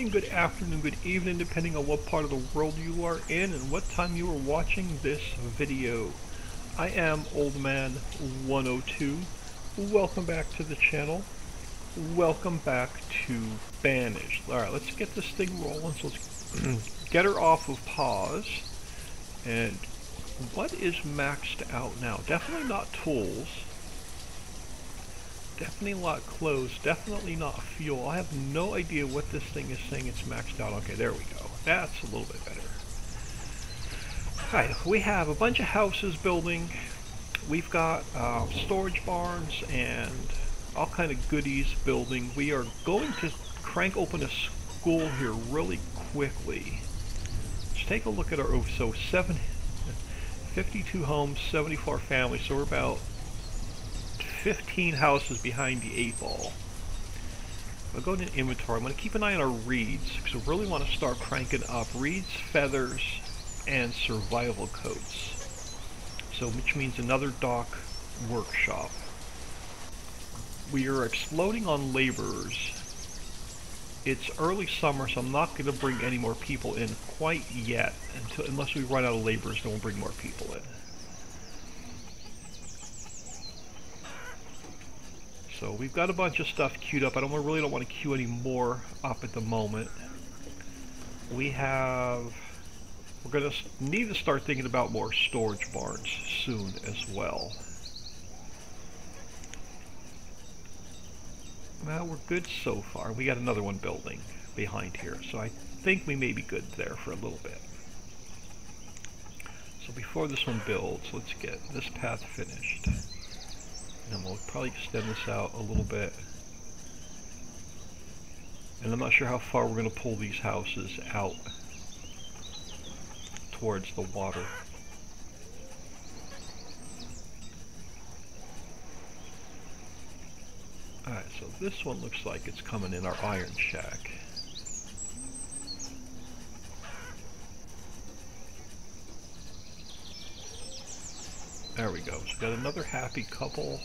morning, good afternoon, good evening, depending on what part of the world you are in and what time you are watching this video. I am Old Man 102. Welcome back to the channel. Welcome back to Banished. Alright, let's get this thing rolling. So let's get her off of pause. And what is maxed out now? Definitely not tools. Definitely not clothes. Definitely not fuel. I have no idea what this thing is saying it's maxed out. Okay, there we go. That's a little bit better. Alright, we have a bunch of houses building. We've got storage barns and all kind of goodies building. We are going to crank open a school here really quickly. Let's take a look at our 52 homes, 74 families, so we're about 15 houses behind the 8 ball. I'll go into inventory. I'm going to keep an eye on our reeds because I really want to start cranking up reeds, feathers, and survival coats. So, which means another dock workshop. We are exploding on laborers. It's early summer, so I'm not going to bring any more people in quite yet, unless we run out of laborers, then we'll bring more people in. So we've got a bunch of stuff queued up. Really don't want to queue any more up at the moment. We're going to need to start thinking about more storage barns soon as well. Well, we're good so far. We got another one building behind here, so I think we may be good there for a little bit. So before this one builds, let's get this path finished. And we'll probably extend this out a little bit. And I'm not sure how far we're going to pull these houses out towards the water. Alright, so this one looks like it's coming in our iron shack. There we go. So we've got another happy couple.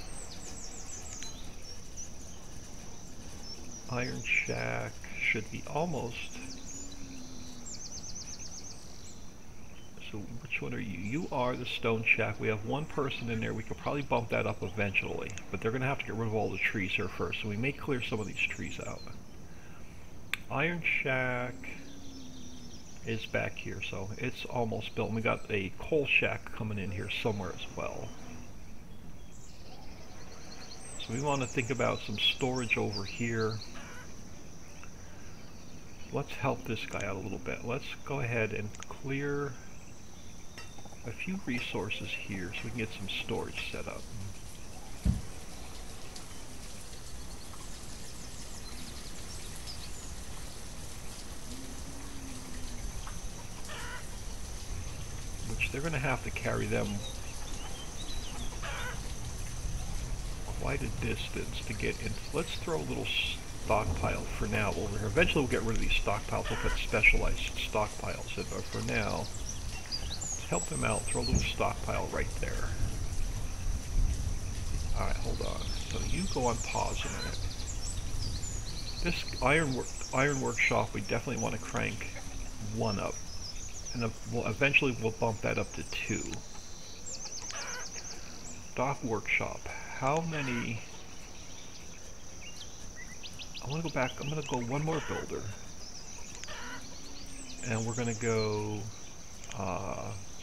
Iron shack should be almost. So which one are you? You are the stone shack. We have one person in there. We could probably bump that up eventually, but they're going to have to get rid of all the trees here first, so we may clear some of these trees out. Iron shack is back here, so it's almost built. And we got a coal shack coming in here somewhere as well. So we want to think about some storage over here. Let's help this guy out a little bit. Let's go ahead and clear a few resources here so we can get some storage set up. Which they're going to have to carry them quite a distance to get in. Let's throw a little stockpile for now over here. Eventually we'll get rid of these stockpiles. We'll put specialized stockpiles in, but for now, let's help them out. Throw a little stockpile right there. Alright, hold on. So you go on pause a minute. This iron workshop, we definitely want to crank one up. And eventually we'll bump that up to 2. Dock workshop. How many? I want to go back. I'm going to go one more builder. And we're going to go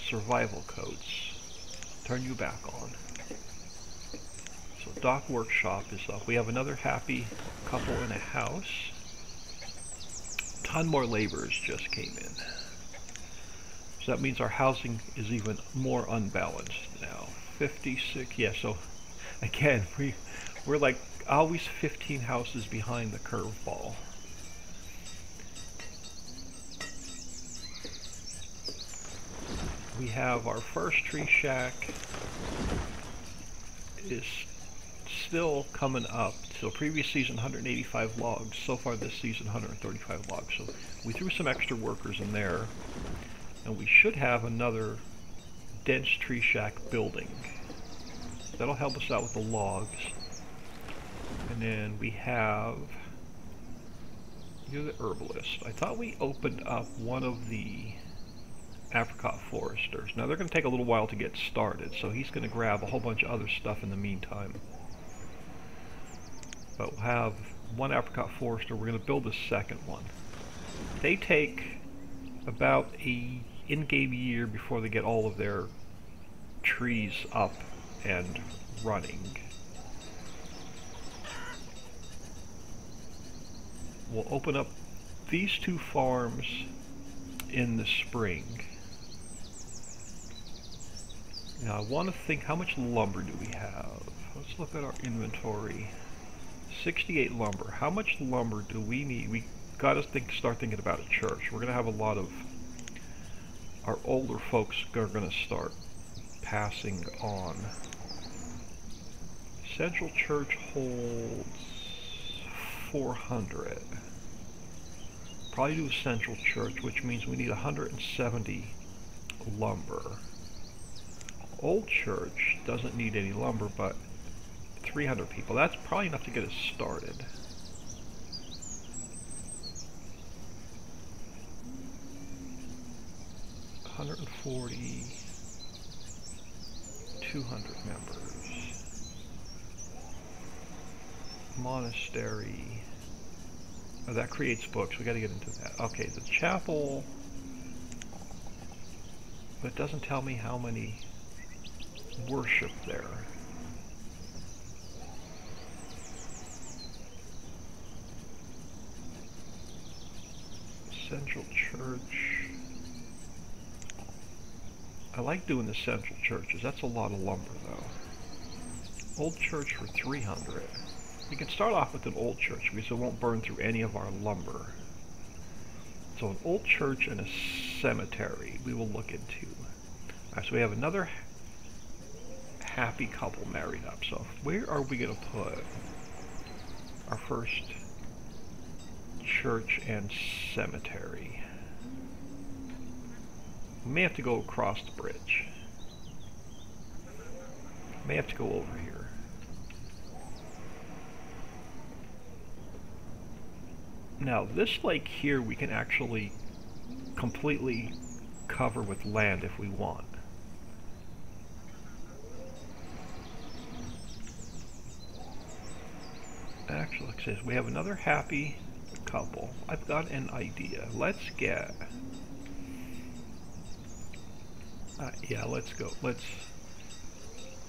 survival codes. Turn you back on. So dock workshop is up. We have another happy couple in a house. A ton more laborers just came in. So that means our housing is even more unbalanced now. 56, yeah, so again, we're like always 15 houses behind the curveball. We have our first tree shack is still coming up. So previous season 185 logs, so far this season 135 logs. So we threw some extra workers in there. And we should have another dense tree shack building. That'll help us out with the logs. And then we have You're the herbalist. I thought we opened up one of the apricot foresters. Now they're going to take a little while to get started, so he's going to grab a whole bunch of other stuff in the meantime. But we'll have one apricot forester. We're going to build a second one. They take about a in-game year before they get all of their trees up and running. We'll open up these two farms in the spring. Now I want to think, how much lumber do we have? Let's look at our inventory. 68 lumber. How much lumber do we need? We gotta start thinking about a church. We're gonna have a lot of our older folks are gonna start passing on. Central Church holds 400. Probably do a Central Church, which means we need 170 lumber. Old Church doesn't need any lumber, but 300 people. That's probably enough to get us started. $140, 200 members. Monastery. Oh, that creates books. We got to get into that. Okay, the chapel. But it doesn't tell me how many worship there. Central Church. I like doing the central churches. That's a lot of lumber, though. Old church for 300. We can start off with an old church because it won't burn through any of our lumber. So an old church and a cemetery we will look into. Alright, so we have another happy couple married up. So where are we going to put our first church and cemetery? We may have to go across the bridge. May have to go over here. Now this lake here we can actually completely cover with land if we want. Actually, like I said, we have another happy couple. I've got an idea. Let's get... yeah, let's go. We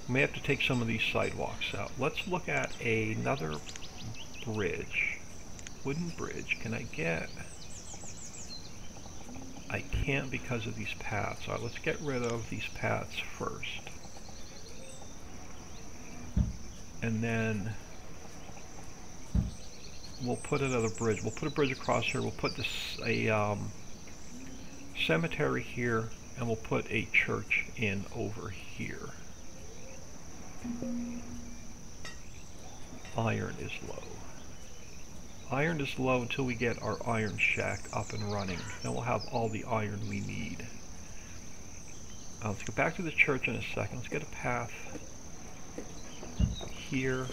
may have to take some of these sidewalks out. Let's look at another bridge. Wooden bridge. Can I get... I can't because of these paths. Alright, let's get rid of these paths first. And then we'll put another bridge. We'll put a bridge across here. We'll put this cemetery here, and we'll put a church in over here. Iron is low. Iron is low until we get our iron shack up and running. Then we'll have all the iron we need. Let's go back to the church in a second. Let's get a path here.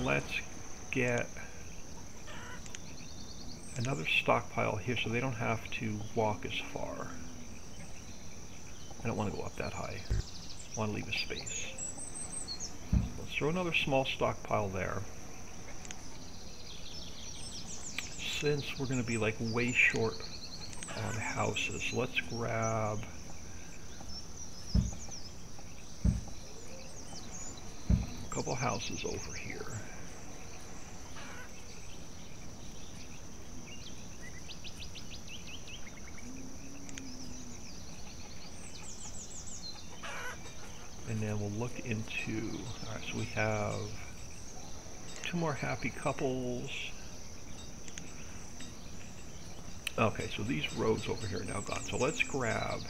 Let's get another stockpile here so they don't have to walk as far. I don't want to go up that high. I want to leave a space. Let's throw another small stockpile there. Since we're going to be like way short on houses, let's grab a couple houses over here. And then we'll look into, alright, so we have two more happy couples. Okay, so these roads over here are now gone. So let's grab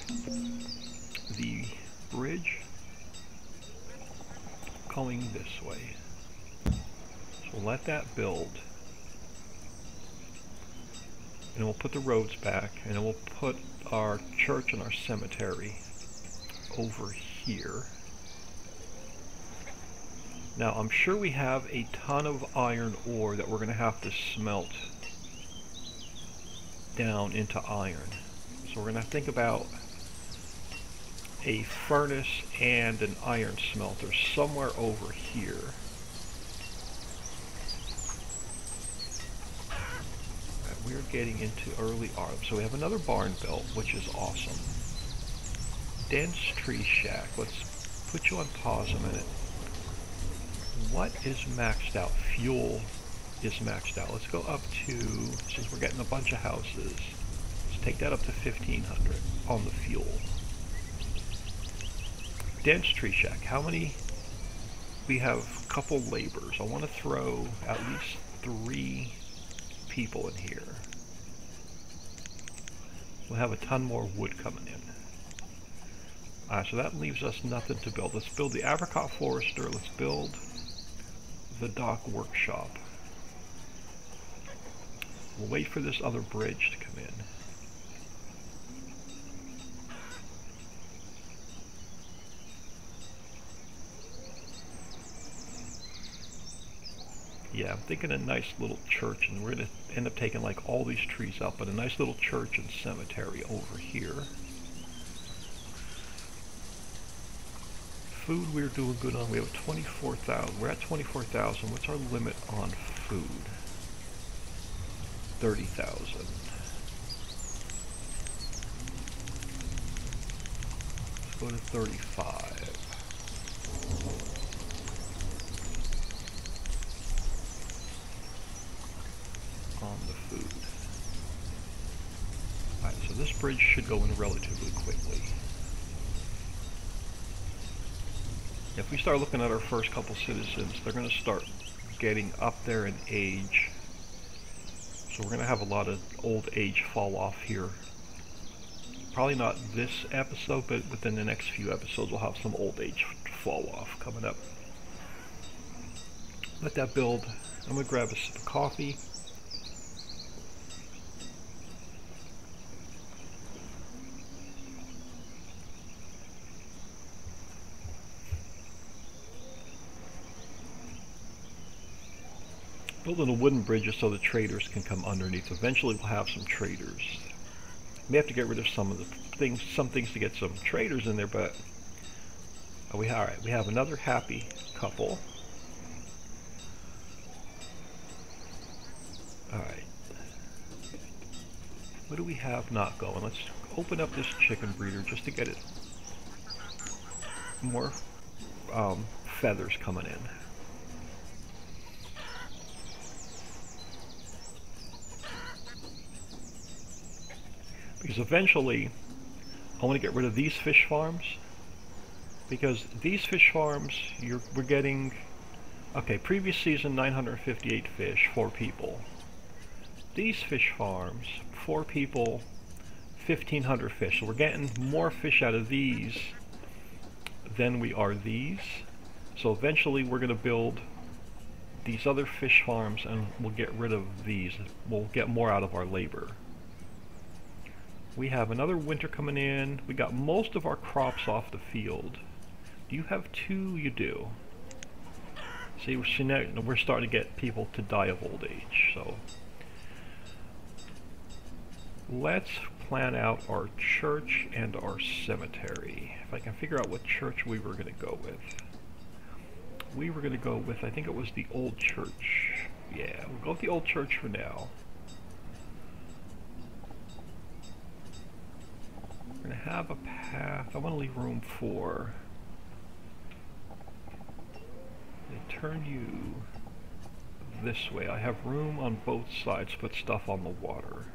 the bridge going this way. So we'll let that build. And we'll put the roads back, and then we'll put our church and our cemetery over here. Now, I'm sure we have a ton of iron ore that we're going to have to smelt down into iron. So we're going to think about a furnace and an iron smelter somewhere over here. We're getting into early autumn, so we have another barn built, which is awesome. Dense tree shack. Let's put you on pause a minute. What is maxed out? Fuel is maxed out. Let's go up to, since we're getting a bunch of houses, let's take that up to 1500 on the fuel. Dense tree shack. How many? We have a couple laborers. I want to throw at least 3 people in here. We'll have a ton more wood coming in. So that leaves us nothing to build. Let's build the apricot forester. Let's build the dock workshop. We'll wait for this other bridge to come in. Yeah, I'm thinking a nice little church, and we're going to end up taking like all these trees out, but a nice little church and cemetery over here. Food we're doing good on. We have 24,000. We're at 24,000. What's our limit on food? 30,000. Let's go to 35. On the food. Alright, so this bridge should go in relatively quickly. If we start looking at our first couple citizens, they're going to start getting up there in age. So we're going to have a lot of old age fall off here. Probably not this episode, but within the next few episodes we'll have some old age fall off coming up. Let that build. I'm going to grab a sip of coffee. Building a wooden bridge so the traders can come underneath. Eventually we'll have some traders. We have to get rid of some of the things, some things to get some traders in there, but all right, we have another happy couple. Alright. What do we have not going? Let's open up this chicken breeder just to get it more feathers coming in. Because eventually I want to get rid of these fish farms, because these fish farms we're getting, okay, previous season 958 fish, 4 people. These fish farms, 4 people, 1,500 fish. So we're getting more fish out of these than we are these. So eventually we're going to build these other fish farms and we'll get rid of these. We'll get more out of our labor. We have another winter coming in. We got most of our crops off the field. Do you have 2? You do. See, we're starting to get people to die of old age. So let's plan out our church and our cemetery. If I can figure out what church we were going to go with. We were going to go with, I think it was the old church. Yeah, we'll go with the old church for now. We're going to have a path. I want to leave room for... They turn you this way. I have room on both sides to put stuff on the water.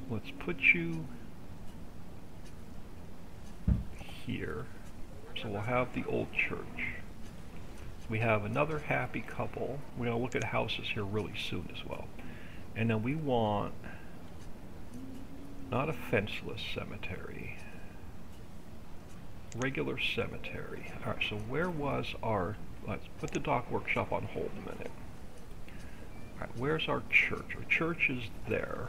Let's put you here. So we'll have the old church. We have another happy couple. We're going to look at houses here really soon as well. And then we want... not a fenceless cemetery. Regular cemetery. Alright, so where was our... Let's put the dock workshop on hold a minute. Alright, where's our church? Our church is there.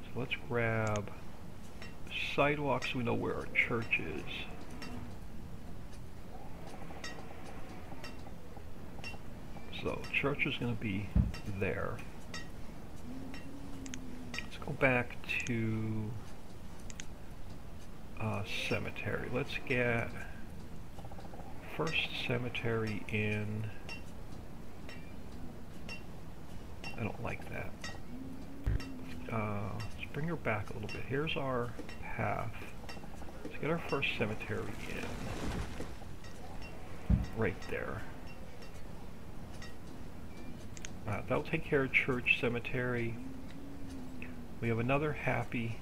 So let's grab sidewalks so we know where our church is. So church is going to be there. Let's go back to cemetery. Let's get first cemetery in. I don't like that. Let's bring her back a little bit. Here's our path. Let's get our first cemetery in. Right there. That'll take care of church, cemetery. We have another happy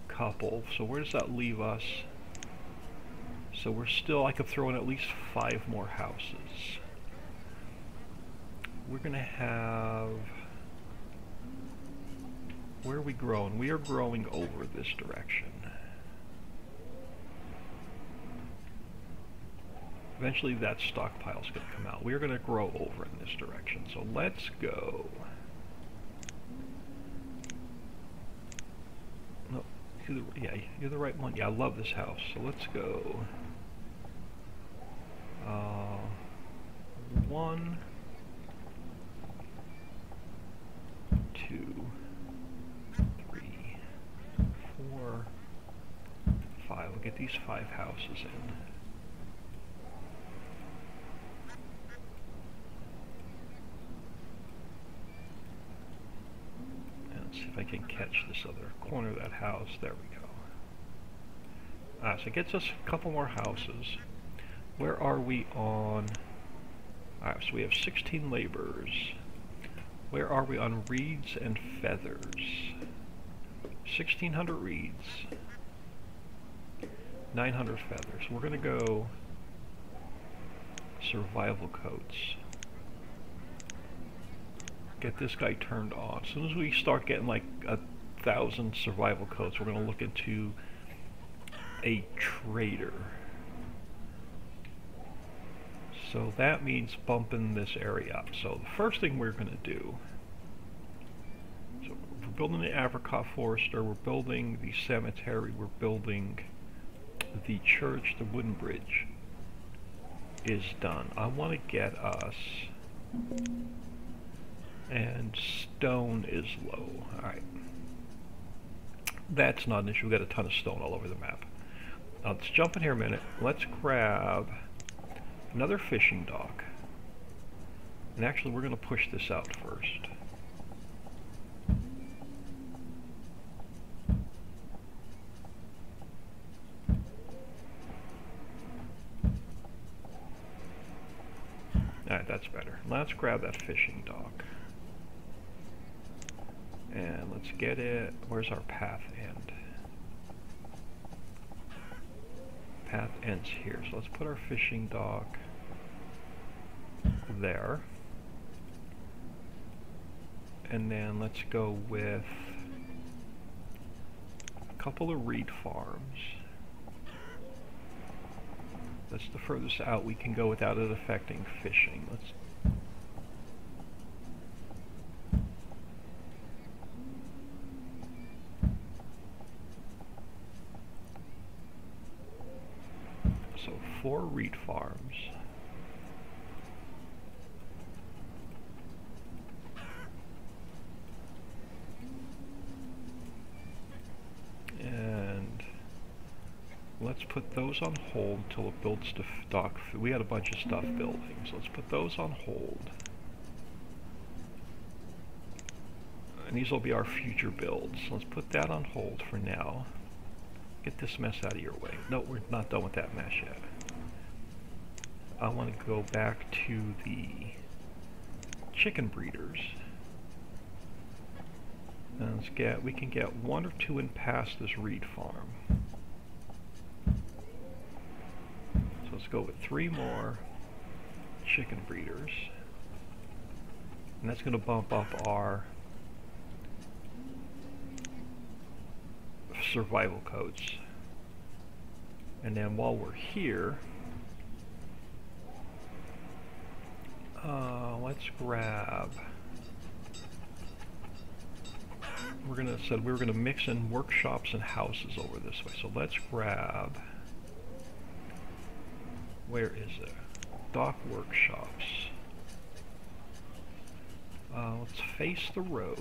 couple. So where does that leave us? So we're still, I could throw in at least 5 more houses. We're going to have, where are we growing? We are growing over this direction. Eventually that stockpile is going to come out. We're going to grow over in this direction. So let's go. No, yeah, you're the right one. Yeah, I love this house. So let's go. 1, 2, 3, 4, 5. We'll get these 5 houses in. Let's see if I can catch this other corner of that house. There we go. So it gets us a couple more houses. Where are we on? Alright, so we have 16 laborers. Where are we on reeds and feathers? 1,600 reeds. 900 feathers. We're going to go survival coats. Get this guy turned on. As soon as we start getting like 1,000 survival coats, we're going to look into a trader. So that means bumping this area up. So the first thing we're going to do, so we're building the apricot forester, we're building the cemetery, we're building the church, the wooden bridge is done. I want to get us, and stone is low. Alright. That's not an issue. We've got a ton of stone all over the map. Now let's jump in here a minute. Let's grab another fishing dock. And actually we're going to push this out first. Alright, that's better. Let's grab that fishing dock. And let's get it. Where's our path end? Path ends here. So let's put our fishing dock there. And then let's go with a couple of reed farms. That's the furthest out we can go without it affecting fishing. Let's so 4 reed farms. And let's put those on hold until it builds to dock. We had a bunch of stuff building, so let's put those on hold. And these will be our future builds. So let's put that on hold for now. Get this mess out of your way. No, we're not done with that mess yet. I want to go back to the chicken breeders. And let's we can get 1 or 2 in past this reed farm. So let's go with 3 more chicken breeders. And that's going to bump up our survival codes. And then while we're here, let's grab, we were gonna mix in workshops and houses over this way. So let's grab, where is it? Dock workshops. Let's face the road.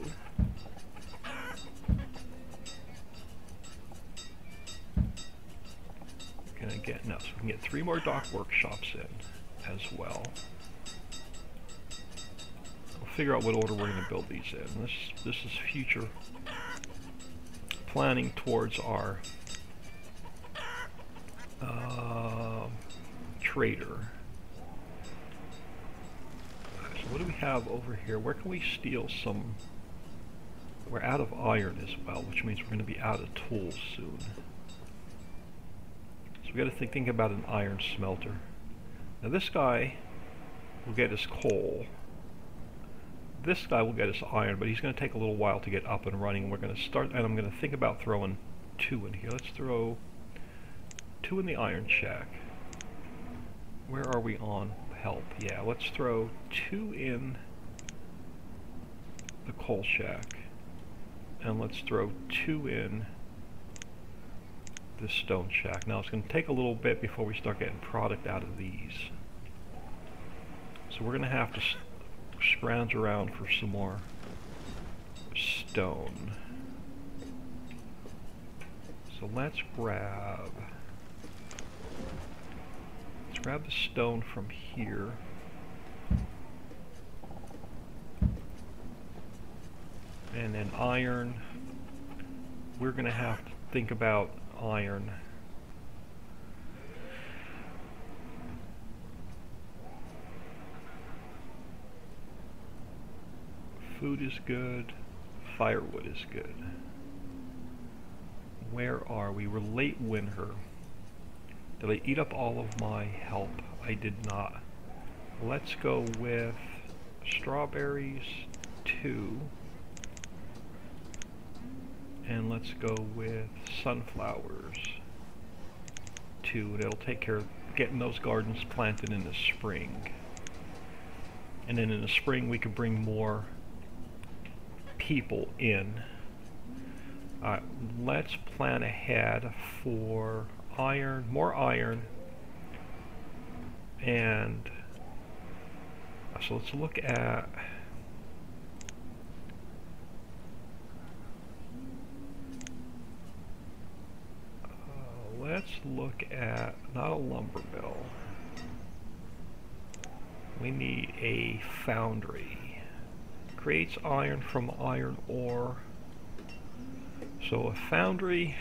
Gonna get, no, so we can get 3 more dock workshops in as well. We'll figure out what order we're gonna build these in. This is future planning towards our trader. So what do we have over here? Where can we steal some? We're out of iron as well, which means we're going to be out of tools soon. So we got to think about an iron smelter. Now this guy will get us coal. This guy will get us iron, but he's going to take a little while to get up and running. We're going to start, and I'm going to think about throwing 2 in here. Let's throw 2 in the iron shack. Where are we on help? Yeah, let's throw 2 in the coal shack. And let's throw 2 in the stone shack. Now it's going to take a little bit before we start getting product out of these. So we're going to have to scrounge around for some more stone. So let's grab the stone from here. And then iron. We're going to have to think about iron. Food is good. Firewood is good. Where are we? We're late winter. Did I eat up all of my help? I did not. Let's go with strawberries 2. And let's go with sunflowers 2. And it'll take care of getting those gardens planted in the spring. And then in the spring we can bring more people in. Let's plan ahead for iron, more iron, and so let's look at not a lumber mill. We need a foundry. Creates iron from iron ore. So a foundry,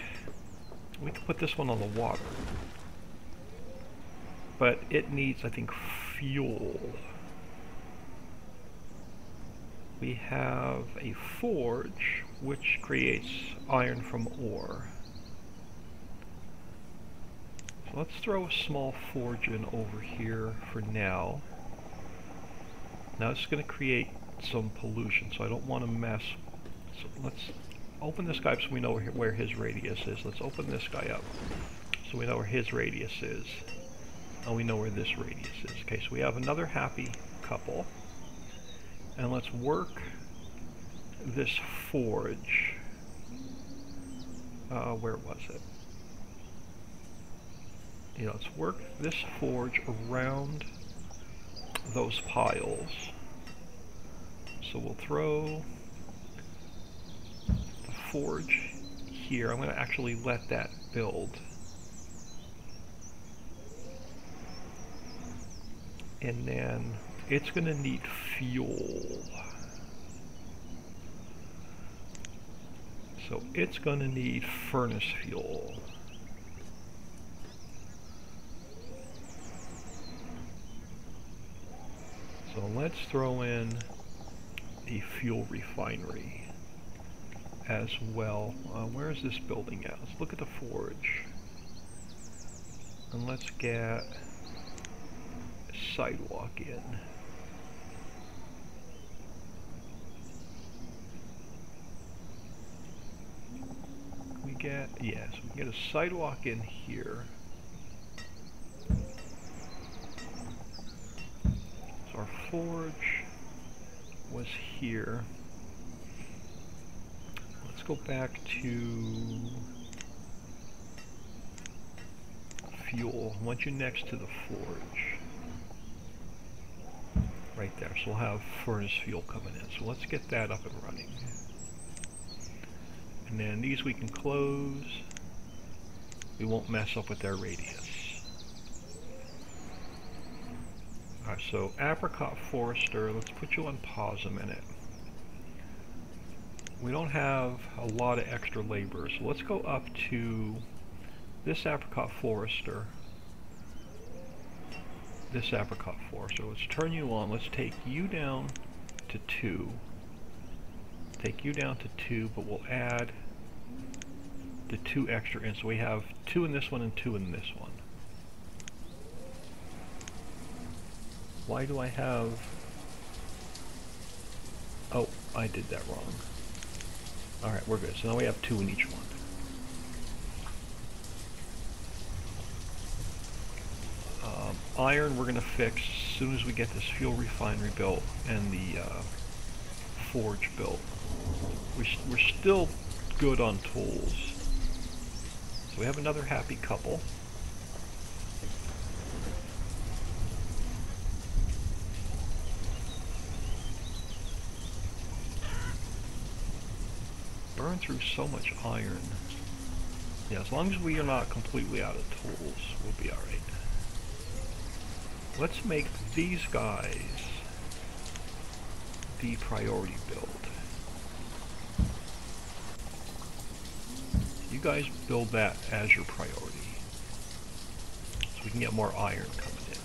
we can put this one on the water, but it needs, I think, fuel. We have a forge which creates iron from ore. So let's throw a small forge in over here for now. Now it's going to create some pollution, so I don't want to mess. So let's open this guy up so we know where his radius is. Let's open this guy up so we know where his radius is. And we know where this radius is. Okay, so we have another happy couple. And let's work this forge. Where was it? Yeah, let's work this forge around those piles. So we'll throw the forge here. I'm going to actually let that build. And then it's going to need fuel. So it's going to need furnace fuel. So let's throw in a fuel refinery as well. Where is this building at? Let's look at the forge. And let's get a sidewalk in. We get, yes, we can get a sidewalk in here. So our forge was here. Let's go back to fuel. I want you next to the forge. right there. So we'll have furnace fuel coming in. So let's get that up and running. And then these we can close. We won't mess up with their radius. Alright, so Apricot Forester, let's put you on pause a minute. We don't have a lot of extra labor, so let's go up to this Apricot Forester. This Apricot Forester. Let's turn you on. Let's take you down to 2. Take you down to 2, but we'll add the 2 extra in. So we have 2 in this one and 2 in this one. Why do I have... Oh, I did that wrong. Alright, we're good. So now we have 2 in each one. Iron we're going to fix as soon as we get this fuel refinery built and the forge built. We're still good on tools. So we have another happy couple. Burn through so much iron. Yeah, as long as we are not completely out of tools, we'll be alright. Let's make these guys the priority build. You guys build that as your priority, so we can get more iron coming in.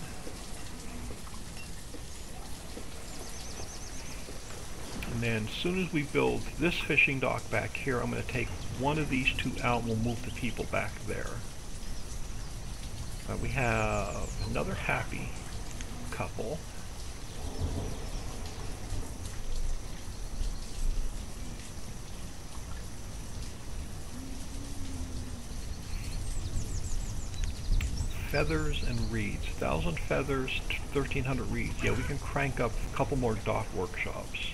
And then as soon as we build this fishing dock back here, I'm going to take one of these 2 out and we'll move the people back there. We have another happy couple. Feathers and reeds. 1,000 feathers, 1,300 reeds. Yeah, we can crank up a couple more dock workshops.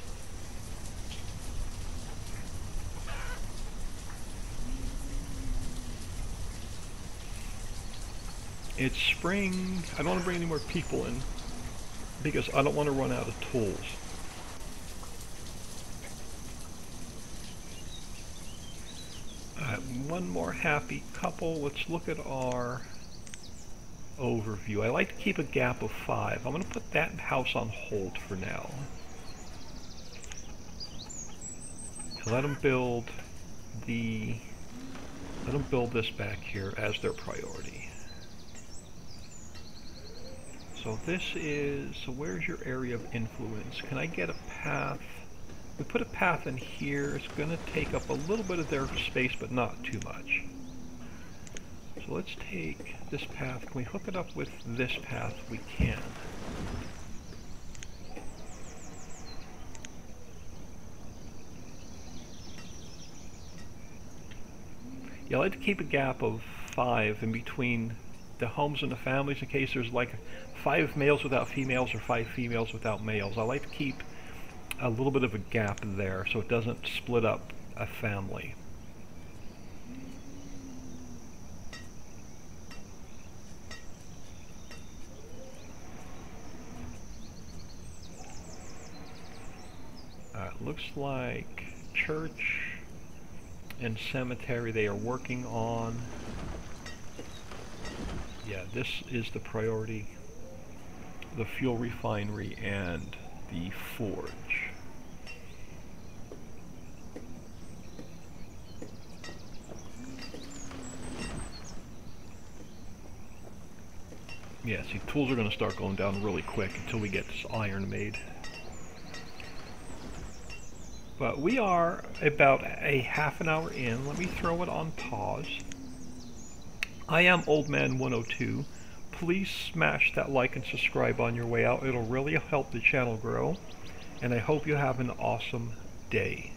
It's spring. I don't want to bring any more people in because I don't want to run out of tools. One more happy couple. Let's look at our overview. I like to keep a gap of 5. I'm going to put that house on hold for now. Let them build this back here as their priority. So this is, so where's your area of influence? Can I get a path? We put a path in here. It's going to take up a little bit of their space, but not too much. So let's take this path. Can we hook it up with this path? We can. Yeah, I like to keep a gap of 5 in between the homes and the families in case there's like 5 males without females or 5 females without males. I like to keep a little bit of a gap there so it doesn't split up a family. Looks like church and cemetery they are working on. Yeah, this is the priority. The fuel refinery and the forge. Yeah, see, tools are going to start going down really quick until we get this iron made. But we are about a half an hour in. Let me throw it on pause. I am Old Man 102. Please smash that like and subscribe on your way out. It'll really help the channel grow. And I hope you have an awesome day.